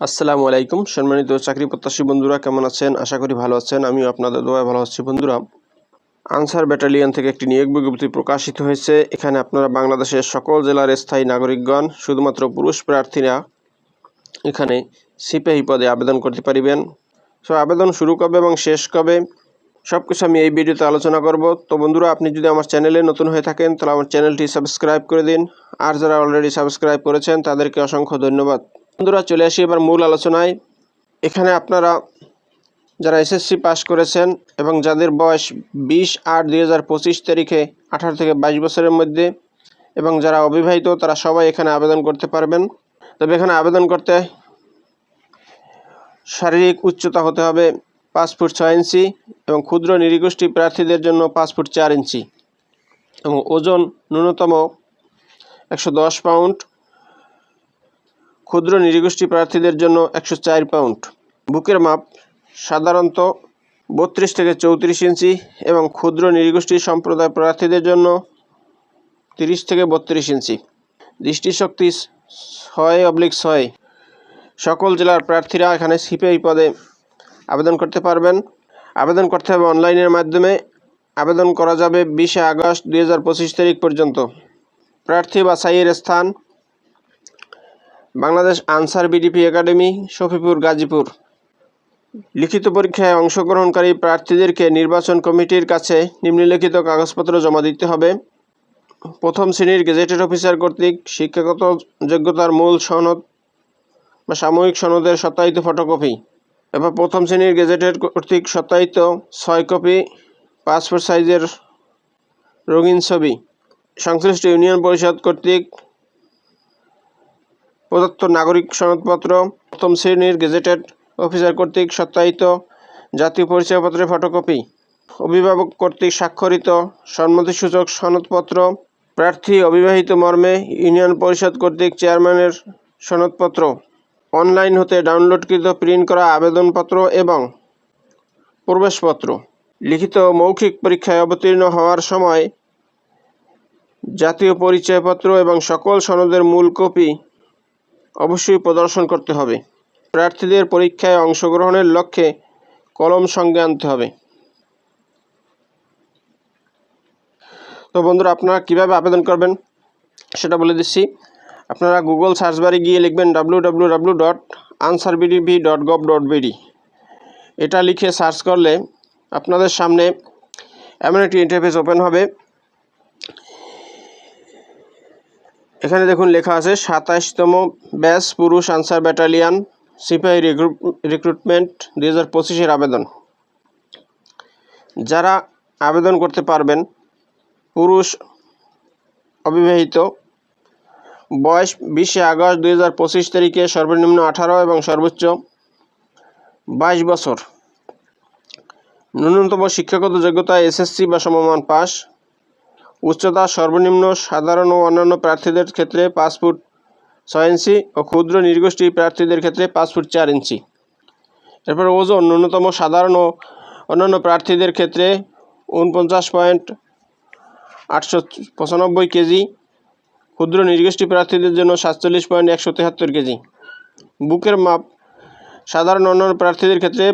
আসসালামু আলাইকুম সম্মানিত চাকরি প্রত্যাশী বন্ধুরা, কেমন আছেন? আশা করি ভালো আছেন। আমিও আপনাদের দোয়ায় ভালো আছি। বন্ধুরা, আনসার ব্যাটালিয়ন থেকে একটি নিয়োগ বিজ্ঞপ্তি প্রকাশিত হয়েছে। এখানে আপনারা বাংলাদেশের সকল জেলার স্থায়ী নাগরিকগণ, শুধুমাত্র পুরুষ প্রার্থীরা এখানে সিপাহী পদে আবেদন করতে পারিবেন। সো আবেদন শুরু কবে এবং শেষ কবে সব কিছু আমি এই ভিডিওতে আলোচনা করব। তো বন্ধুরা, আপনি যদি আমার চ্যানেলে নতুন হয়ে থাকেন তাহলে আমার চ্যানেলটি সাবস্ক্রাইব করে দিন, আর যারা অলরেডি সাবস্ক্রাইব করেছেন তাদেরকে অসংখ্য ধন্যবাদ। বন্ধুরা, চলে আসি এবার মূল আলোচনায়। এখানে আপনারা যারা এসএসসি পাস করেছেন এবং যাদের বয়স 20/8/2025 তারিখে 18 থেকে 22 বছরের মধ্যে এবং যারা অবিবাহিত তারা সবাই এখানে আবেদন করতে পারবেন। তবে এখানে আবেদন করতে শারীরিক উচ্চতা হতে হবে 5 ফুট 6 ইঞ্চি এবং ক্ষুদ্র নৃগোষ্ঠী প্রার্থীদের জন্য 5 ফুট 4 ইঞ্চি এবং ওজন ন্যূনতম 110 পাউন্ড, ক্ষুদ্র নৃগোষ্ঠী প্রার্থীদের জন্য 104 পাউন্ড। বুকের মাপ সাধারণত 32 থেকে 34 ইঞ্চি এবং ক্ষুদ্র নৃগোষ্ঠী সম্প্রদায় প্রার্থীদের জন্য 30 থেকে 32 ইঞ্চি। দৃষ্টিশক্তি 6/6। সকল জেলার প্রার্থীরা এখানে সিপাহী পদে আবেদন করতে পারবেন। আবেদন করতে হবে অনলাইনের মাধ্যমে। আবেদন করা যাবে 20 আগস্ট 2025 তারিখ পর্যন্ত। প্রার্থী বাছাইয়ের স্থান বাংলাদেশ আনসার বিডিপি একাডেমি, শফিপুর, গাজীপুর। লিখিত পরীক্ষায় অংশগ্রহণকারী প্রার্থীদেরকে নির্বাচন কমিটির কাছে নিম্নলিখিত কাগজপত্র জমা দিতে হবে। প্রথম শ্রেণীর গেজেটেড অফিসার কর্তৃক শিক্ষাগত যোগ্যতার মূল সনদ বা সাময়িক সনদের সত্যায়িত ফটোকপি, এবার প্রথম শ্রেণীর গেজেটেড কর্তৃক সত্যায়িত 6 কপি পাসপোর্ট সাইজের রঙিন ছবি, সংশ্লিষ্ট ইউনিয়ন পরিষদ কর্তৃক প্রদত্ত নাগরিক সনদপত্র, প্রথম শ্রেণীর গেজেটেড অফিসার কর্তৃক সত্যায়িত জাতীয় পরিচয়পত্রের ফটোকপি, অভিভাবক কর্তৃক স্বাক্ষরিত সম্মতিসূচক সনদপত্র, প্রার্থী অবিবাহিত মর্মে ইউনিয়ন পরিষদ কর্তৃক চেয়ারম্যানের সনদপত্র, অনলাইন হতে ডাউনলোডকৃত প্রিন্ট করা আবেদনপত্র এবং প্রবেশপত্র। লিখিত মৌখিক পরীক্ষায় অবতীর্ণ হওয়ার সময় জাতীয় পরিচয়পত্র এবং সকল সনদের মূল কপি অবশ্যই প্রদর্শন করতে হবে। প্রার্থীদের পরীক্ষায় অংশগ্রহণের লক্ষ্যে কলম সঙ্গে আনতে হবে। তো বন্ধুরা, আপনারা কিভাবে আবেদন করবেন সেটা বলে দিচ্ছি। আপনারা গুগল সার্চ বারে গিয়ে লিখবেন www.answerbdp.gov.bd। এটা লিখে সার্চ করলে আপনাদের সামনে এমন একটি ইন্টারফেস ওপেন হবে। এখানে দেখুন লেখা আছে 27তম ব্যাচ পুরুষ আনসার ব্যাটালিয়ন সিপাহী রিক্রুটমেন্ট 2025 আবেদন। যারা আবেদন করতে পারবেন পুরুষ, অবিবাহিত, বয়স 20 আগস্ট 2025 তারিখে সর্বনিম্ন 18 এবং সর্বোচ্চ 22 বছর, ন্যূনতম শিক্ষাগত যোগ্যতা এসএসসি বা সমমান পাস, উচ্চতা সর্বনিম্ন সাধারণ ও অন্যান্য প্রার্থীদের ক্ষেত্রে 5 ফুট 6 ইঞ্চি ও ক্ষুদ্র নৃগোষ্ঠী প্রার্থীদের ক্ষেত্রে 5 ফুট 4 ইঞ্চি। এরপর ওজন ন্যূনতম সাধারণ ও অন্যান্য প্রার্থীদের ক্ষেত্রে 49.895 কেজি, ক্ষুদ্র নৃগোষ্ঠী প্রার্থীদের জন্য 47.173 কেজি। বুকের মাপ সাধারণ অন্যান্য প্রার্থীদের ক্ষেত্রে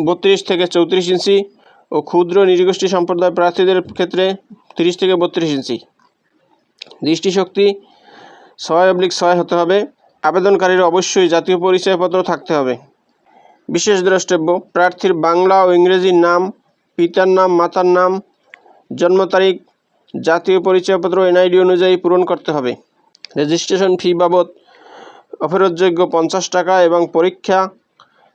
32 থেকে 34 ইঞ্চি ও ক্ষুদ্র নৃগোষ্ঠী সম্প্রদায় প্রার্থীদের ক্ষেত্রে 30 থেকে 32 ইঞ্চি। দৃষ্টিশক্তি 6/6 হতে হবে। আবেদনকারীর অবশ্যই জাতীয় পরিচয়পত্র থাকতে হবে। বিশেষ দ্রষ্টব্য: প্রার্থীর বাংলা ও ইংরেজি নাম, পিতার নাম, মাতার নাম, জন্ম তারিখ জাতীয় পরিচয়পত্র এনআইডি অনুযায়ী পূরণ করতে হবে। রেজিস্ট্রেশন ফি বাবদ অফেরতযোগ্য 50 টাকা এবং পরীক্ষা,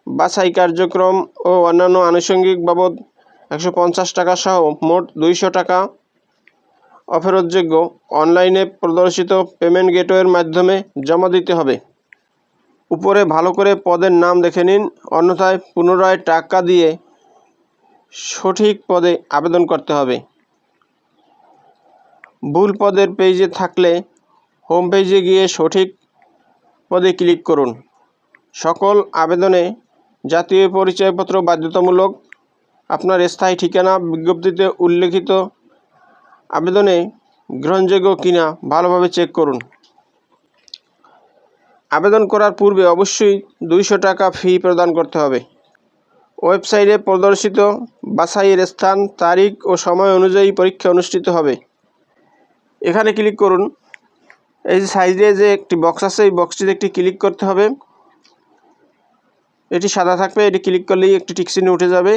বাছাই কার্যক্রম ও অন্যান্য আনুষঙ্গিক বাবদ 150 টাকা সহ মোট 200 টাকা অফেরতযোগ্য অনলাইনে প্রদর্শিত পেমেন্ট গেটওয়ের মাধ্যমে জমা দিতে হবে। উপরে ভালো করে পদের নাম দেখে নিন, অন্যথায় পুনরায় টাকা দিয়ে সঠিক পদে আবেদন করতে হবে। ভুল পদের পেজে থাকলে হোম পেজে গিয়ে সঠিক পদে ক্লিক করুন। সকল আবেদনে জাতীয় পরিচয়পত্র বাধ্যতামূলক। আপনার স্থায়ী ঠিকানা বিজ্ঞপ্তিতে উল্লেখিত আবেদনে গ্রহণযোগ্য কিনা ভালোভাবে চেক করুন। আবেদন করার পূর্বে অবশ্যই 200 টাকা ফি প্রদান করতে হবে। ওয়েবসাইটে প্রদর্শিত বাছাইয়ের স্থান, তারিখ ও সময় অনুযায়ী পরীক্ষা অনুষ্ঠিত হবে। এখানে ক্লিক করুন। এই যে সাইডে যে একটি বক্স আছে, এই বক্সটিতে একটি ক্লিক করতে হবে। এটি সাদা থাকবে, এটি ক্লিক করলেই একটি টিক চিহ্ন উঠে যাবে।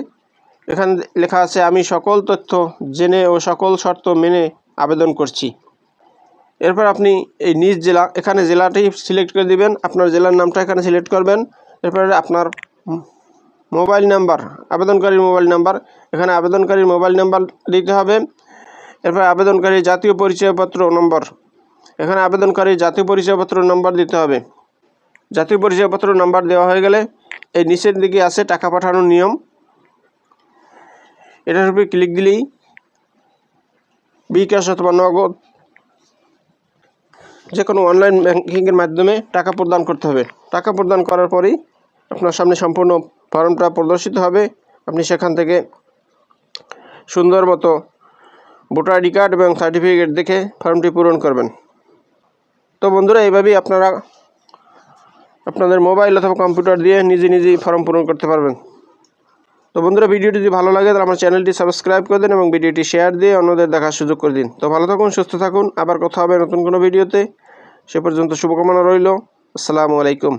এখানে লেখা আছে আমি সকল তথ্য জেনে ও সকল শর্ত মেনে আবেদন করছি। এরপর আপনি এই নিজ জেলা, এখানে জেলাটি সিলেক্ট করে দিবেন, আপনার জেলার নামটা এখানে সিলেক্ট করবেন। এরপরে আপনার মোবাইল নাম্বার, আবেদনকারীর মোবাইল নাম্বার, এখানে আবেদনকারীর মোবাইল নাম্বার দিতে হবে। এরপর আবেদনকারীর জাতীয় পরিচয়পত্র নম্বর, এখানে আবেদনকারীর জাতীয় পরিচয়পত্র নম্বর দিতে হবে। জাতীয় পরিচয়পত্র নাম্বার দেওয়া হয়ে গেলে এই নিচের দিকে আছে টাকা পাঠানোর নিয়ম, এটার উপরে ক্লিক দিলেই বিকাশ অথবা নগদ যে কোনো অনলাইন ব্যাংকিংয়ের মাধ্যমে টাকা প্রদান করতে হবে। টাকা প্রদান করার পরেই আপনার সামনে সম্পূর্ণ ফর্মটা প্রদর্শিত হবে। আপনি সেখান থেকে সুন্দর মতো ভোটার আইডি কার্ড এবং সার্টিফিকেট দেখে ফর্মটি পূরণ করবেন। তো বন্ধুরা, এইভাবেই আপনারা আপনাদের মোবাইল অথবা কম্পিউটার দিয়ে নিজেই ফর্ম পূরণ করতে পারবেন। তো বন্ধুরা, ভিডিওটি যদি ভালো লাগে তাহলে আমার চ্যানেলটি সাবস্ক্রাইব করে দিন এবং ভিডিওটি শেয়ার দিয়ে অন্যদের দেখার সুযোগ করে দিন। তো ভালো থাকুন, সুস্থ থাকুন, আবার কথা হবে নতুন কোনো ভিডিওতে। সে পর্যন্ত শুভকামনা রইল। আসসালামু আলাইকুম।